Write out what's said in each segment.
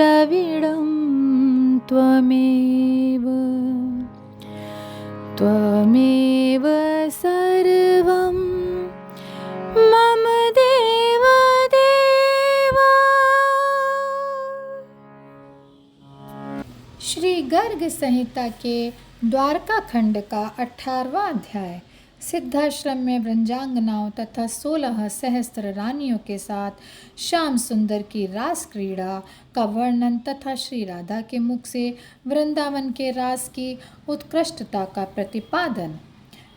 द्रविडं त्वमेव त्वमेव सर्वं मम देव देवा। श्री गर्ग संहिता के द्वारका खंड का 18वां अध्याय। सिद्धाश्रम में वृंजांगनाओं तथा 16 सहस्त्र रानियों के साथ श्याम सुंदर की रास क्रीड़ा का वर्णन तथा श्री राधा के मुख से वृंदावन के रास की उत्कृष्टता का प्रतिपादन।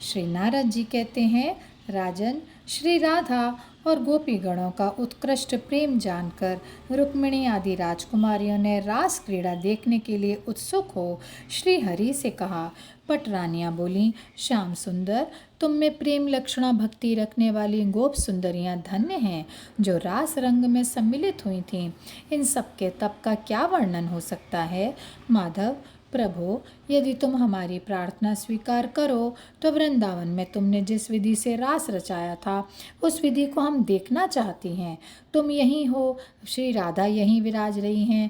श्री नारद जी कहते हैं, राजन, श्री राधा और गोपीगणों का उत्कृष्ट प्रेम जानकर रुक्मिणी आदि राजकुमारियों ने रास क्रीड़ा देखने के लिए उत्सुक हो श्री हरि से कहा। पटरानियाँ बोलीं, श्याम सुंदर, तुम में प्रेम लक्षणा भक्ति रखने वाली गोप सुंदरियाँ धन्य हैं जो रास रंग में सम्मिलित हुई थीं। इन सब के तप का क्या वर्णन हो सकता है। माधव, प्रभु, यदि तुम हमारी प्रार्थना स्वीकार करो तो वृंदावन में तुमने जिस विधि से रास रचाया था उस विधि को हम देखना चाहती हैं। तुम यहीं हो, श्री राधा यहीं विराज रही हैं,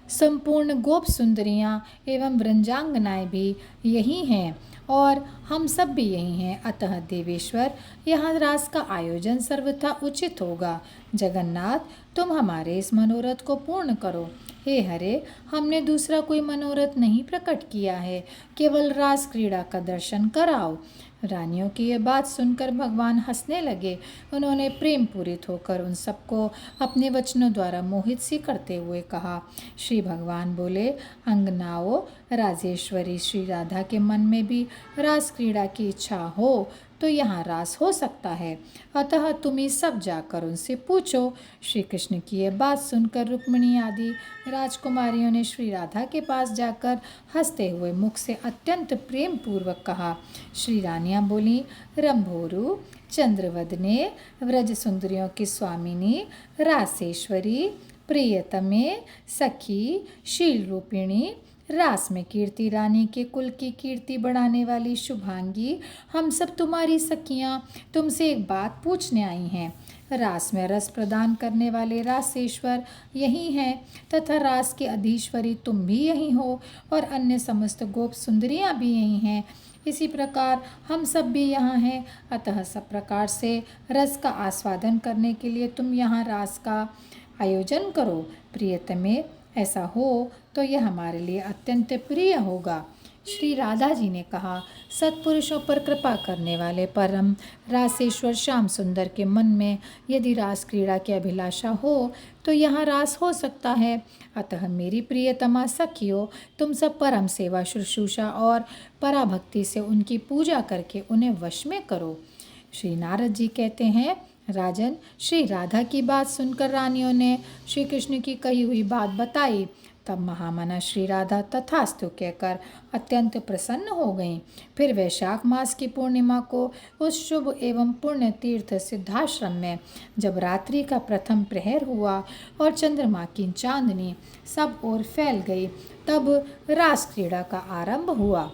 संपूर्ण गोप सुंदरियाँ एवं वृंजांगनाएँ भी यही हैं और हम सब भी यही हैं। अतः देवेश्वर, यहाँ रास का आयोजन सर्वथा उचित होगा। जगन्नाथ, तुम हमारे इस मनोरथ को पूर्ण करो। हे हरे, हमने दूसरा कोई मनोरथ नहीं प्रकट किया है, केवल रास क्रीड़ा का दर्शन कराओ। रानियों की यह बात सुनकर भगवान हंसने लगे। उन्होंने प्रेम पूरित होकर उन सबको अपने वचनों द्वारा मोहित सी करते हुए कहा। श्री भगवान बोले, अंगनाओं, राजेश्वरी श्री राधा के मन में भी रास क्रीड़ा की इच्छा हो तो यहाँ रास हो सकता है, अतः तुम ही सब जाकर उनसे पूछो। श्री कृष्ण की यह बात सुनकर रुक्मिणी आदि राजकुमारियों ने श्री राधा के पास जाकर हंसते हुए मुख से अत्यंत प्रेम पूर्वक कहा। श्री रानियाँ बोलीं, रंभोरु, चंद्रवदने, व्रज सुंदरियों की स्वामिनी, रासेश्वरी, प्रियतमे, सखी, शील रूपिणी, रास में कीर्ति रानी के कुल की कीर्ति बढ़ाने वाली शुभांगी, हम सब तुम्हारी सखियाँ तुमसे एक बात पूछने आई हैं। रास में रस प्रदान करने वाले रासेश्वर यही हैं तथा रास की अधीश्वरी तुम भी यही हो और अन्य समस्त गोप सुंदरियाँ भी यही हैं। इसी प्रकार हम सब भी यहाँ हैं, अतः सब प्रकार से रस का आस्वादन करने के लिए तुम यहाँ रास का आयोजन करो। प्रियतमे, ऐसा हो तो यह हमारे लिए अत्यंत प्रिय होगा। श्री राधा जी ने कहा, सत्पुरुषों पर कृपा करने वाले परम रासेश्वर श्याम सुंदर के मन में यदि रास क्रीड़ा की अभिलाषा हो तो यहाँ रास हो सकता है। अतः मेरी प्रियतमा सखियों, तुम सब परम सेवा शुश्रूषा और पराभक्ति से उनकी पूजा करके उन्हें वश में करो। श्री नारद जी कहते हैं, राजन, श्री राधा की बात सुनकर रानियों ने श्री कृष्ण की कही हुई बात बताई। तब महामना श्री राधा तथास्तु कहकर अत्यंत प्रसन्न हो गईं। फिर वैशाख मास की पूर्णिमा को उस शुभ एवं पुण्य तीर्थ सिद्धाश्रम में जब रात्रि का प्रथम प्रहर हुआ और चंद्रमा की चांदनी सब ओर फैल गई, तब रास क्रीड़ा का आरंभ हुआ।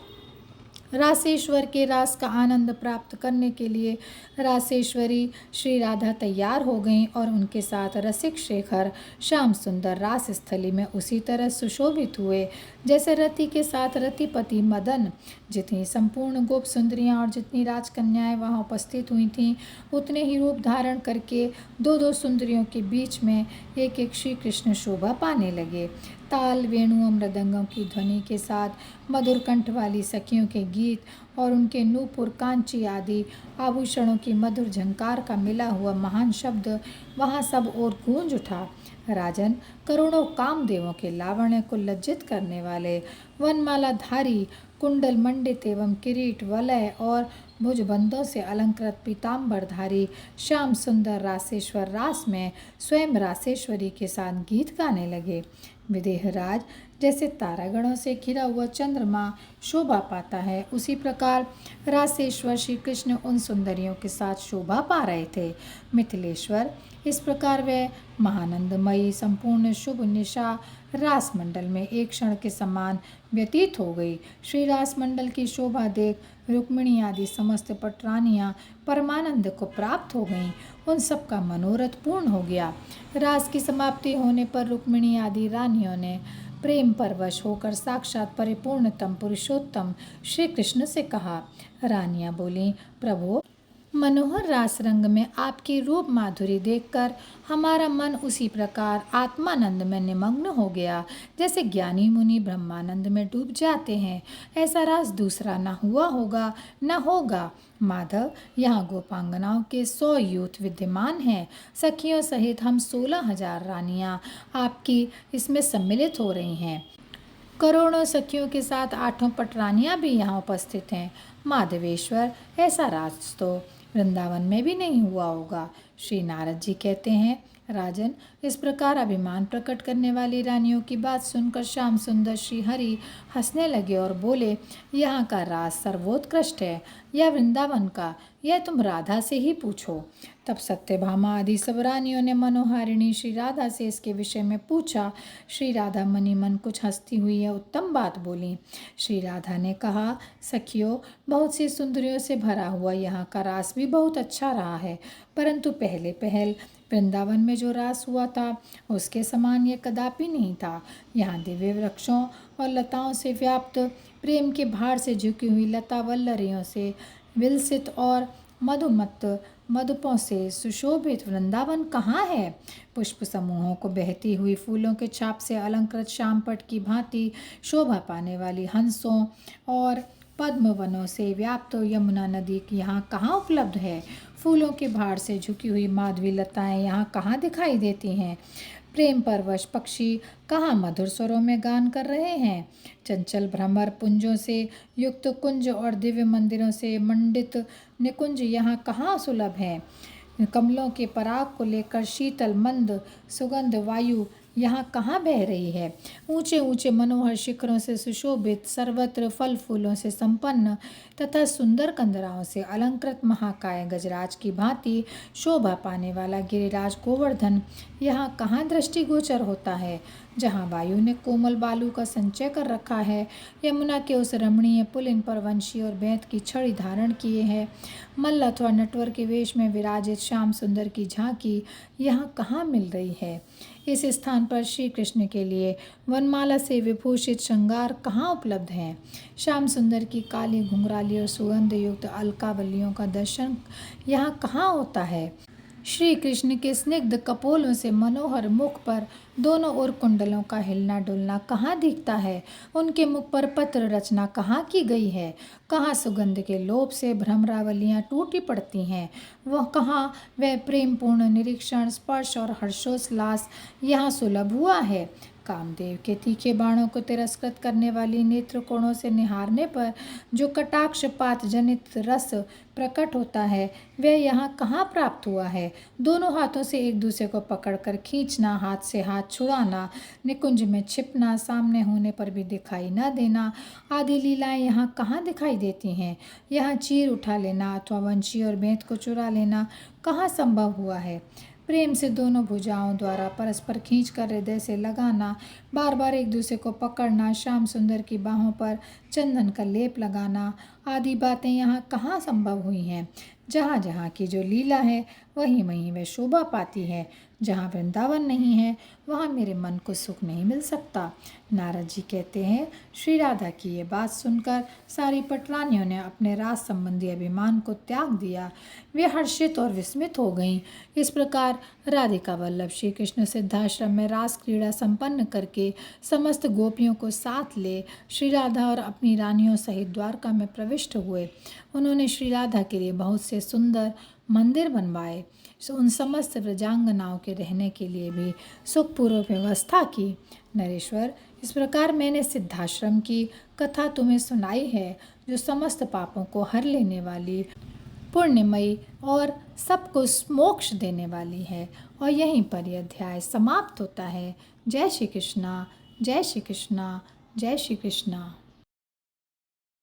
रासेश्वर के रास का आनंद प्राप्त करने के लिए रासेश्वरी श्री राधा तैयार हो गईं और उनके साथ रसिक शेखर श्याम सुंदर रास स्थली में उसी तरह सुशोभित हुए जैसे रति के साथ रतिपति मदन। जितनी संपूर्ण गोप सुंदरियाँ और जितनी राजकन्याएं वहाँ उपस्थित हुई थीं, उतने ही रूप धारण करके दो दो सुंदरियों के बीच में एक एक श्री कृष्ण शोभा पाने लगे। ताल, वेणु और मृदंगों की ध्वनि के साथ मधुर कंठ वाली सखियों के गीत और उनके नूपुर, कांची आदि आभूषणों की मधुर झंकार का मिला हुआ महान शब्द वहाँ सब ओर गूंज उठा। राजन, करोड़ों कामदेवों के लावण्य को लज्जित करने वाले वनमालाधारी, कुंडल मंडित एवं किरीट, वलय और भुजबंदों से अलंकृत पीताम्बरधारी श्याम सुंदर रासेश्वर रास में स्वयं रासेश्वरी के साथ गीत गाने लगे। विदेहराज, जैसे तारागणों से घिरा हुआ चंद्रमा शोभा पाता है, उसी प्रकार रासेश्वर श्री कृष्ण उन सुंदरियों के साथ शोभा पा रहे थे। मिथिलेश्वर, इस प्रकार वह महानंदमयी संपूर्ण शुभ निशा रास मंडल में एक क्षण के समान व्यतीत हो गई। श्री रास मंडल की शोभा देख रुक्मिणी आदि समस्त पटरानियां परमानंद को प्राप्त हो गईं। उन सब का मनोरथ पूर्ण हो गया। रास की समाप्ति होने पर रुक्मिणी आदि रानियों ने प्रेम परवश होकर साक्षात परिपूर्णतम पुरुषोत्तम श्री कृष्ण से कहा। रानियां बोली, प्रभु, मनोहर रास रंग में आपकी रूप माधुरी देखकर हमारा मन उसी प्रकार आत्मानंद में निमग्न हो गया जैसे ज्ञानी मुनि ब्रह्मानंद में डूब जाते हैं। ऐसा रास दूसरा न हुआ होगा न होगा। माधव, यहाँ गोपांगनाओं के 100 यूथ विद्यमान हैं। सखियों सहित हम 16,000 रानियाँ आपकी इसमें सम्मिलित हो रही हैं। करोड़ों सखियों के साथ 8 पटरानियां भी यहाँ उपस्थित हैं। माधवेश्वर, ऐसा राज तो वृंदावन में भी नहीं हुआ होगा। श्री नारद जी कहते हैं, राजन, इस प्रकार अभिमान प्रकट करने वाली रानियों की बात सुनकर श्याम सुंदर श्री हरि हंसने लगे और बोले, यहाँ का राज सर्वोत्कृष्ट है या वृंदावन का, यह तुम राधा से ही पूछो। तब सत्यभामा आदि सब रानियों ने मनोहारिणी श्री राधा से इसके विषय में पूछा। श्री राधा मनी मन कुछ हंसती हुई यह उत्तम बात बोली। श्री राधा ने कहा, सखियों, बहुत सी सुंदरियों से भरा हुआ यहाँ का रास भी बहुत अच्छा रहा है, परंतु पहले पहल वृंदावन में जो रास हुआ था उसके समान यह कदापि नहीं था। यहाँ दिव्य वृक्षों और लताओं से व्याप्त, प्रेम के भार से झुकी हुई लता वल्लरियों से विलसित और मधुमत्त मधुपों से सुशोभित वृंदावन कहाँ है? पुष्प समूहों को बहती हुई फूलों के छाप से अलंकृत श्यामपट की भांति शोभा पाने वाली हंसों और पद्म वनों से व्याप्त यमुना नदी की यहाँ कहाँ उपलब्ध है? फूलों के भार से झुकी हुई माधवी लताएं यहाँ कहाँ दिखाई देती हैं? प्रेम परवश पक्षी कहाँ मधुर स्वरों में गान कर रहे हैं? चंचल भ्रमर पुंजों से युक्त कुंज और दिव्य मंदिरों से मंडित निकुंज यहाँ कहाँ सुलभ हैं? कमलों के पराग को लेकर शीतल मंद सुगंध वायु यहाँ कहाँ बह रही है? ऊंचे ऊंचे मनोहर शिखरों से सुशोभित, सर्वत्र फल फूलों से संपन्न तथा सुंदर कंदराओं से अलंकृत महाकाय गजराज की भांति शोभा पाने वाला गिरिराज गोवर्धन यहाँ कहाँ दृष्टिगोचर होता है? जहाँ वायु ने कोमल बालू का संचय कर रखा है, यमुना के उस रमणीय पुलिन पर वंशी और बैंत की छड़ी धारण किए है, मल्ल अथवा नटवर के वेश में विराजित श्याम सुंदर की झांकी यहाँ कहाँ मिल रही है? इस स्थान पर श्री कृष्ण के लिए वनमाला से विभूषित श्रृंगार कहाँ उपलब्ध हैं? श्याम सुंदर की काली घुंघराली और सुगंध युक्त अलकावलियों का दर्शन यहाँ कहाँ होता है? श्री कृष्ण के स्निग्ध कपोलों से मनोहर मुख पर दोनों ओर कुंडलों का हिलना डुलना कहाँ दिखता है? उनके मुख पर पत्र रचना कहाँ की गई है? कहाँ सुगंध के लोभ से भ्रमरावलियाँ टूटी पड़ती हैं? वह कहाँ वह प्रेमपूर्ण निरीक्षण, स्पर्श और हर्षोल्लास यहाँ सुलभ हुआ है? कामदेव के तीखे बाणों को तिरस्कृत करने वाली नेत्र कोणों से निहारने पर जो कटाक्षपात जनित रस प्रकट होता है, वह यहाँ कहाँ प्राप्त हुआ है? दोनों हाथों से एक दूसरे को पकड़कर खींचना, हाथ से हाथ छुड़ाना, निकुंज में छिपना, सामने होने पर भी दिखाई न देना आदि लीलाएं यहाँ कहाँ दिखाई देती हैं? यहाँ चीर उठा लेना अथवा वंशी और बेंत को चुरा लेना कहाँ संभव हुआ है? प्रेम से दोनों भुजाओं द्वारा परस्पर खींचकर हृदय से लगाना, बार बार एक दूसरे को पकड़ना, श्याम सुंदर की बाहों पर चंदन का लेप लगाना आदि बातें यहाँ कहाँ संभव हुई हैं? जहाँ जहाँ की जो लीला है वहीं वहीं वह शोभा पाती है। जहाँ वृंदावन नहीं है वहाँ मेरे मन को सुख नहीं मिल सकता। नारद जी कहते हैं, श्री राधा की ये बात सुनकर सारी पटरानियों ने अपने रास संबंधी अभिमान को त्याग दिया। वे हर्षित और विस्मित हो गईं। इस प्रकार राधिका वल्लभ श्री कृष्ण सिद्धाश्रम में रास क्रीड़ा संपन्न करके समस्त गोपियों को साथ ले श्री राधा और अपनी रानियों सहित द्वारका में प्रविष्ट हुए। उन्होंने श्री राधा के लिए बहुत से सुंदर मंदिर बनवाए। उन समस्त व्रजांगनाओं के रहने के लिए भी सुखपूर्वक व्यवस्था की। नरेश्वर, इस प्रकार मैंने सिद्धाश्रम की कथा तुम्हें सुनाई है, जो समस्त पापों को हर लेने वाली, पुण्यमयी और सबको मोक्ष देने वाली है। और यहीं पर यह अध्याय समाप्त होता है। जय श्री कृष्णा, जय श्री कृष्णा, जय श्री कृष्णा।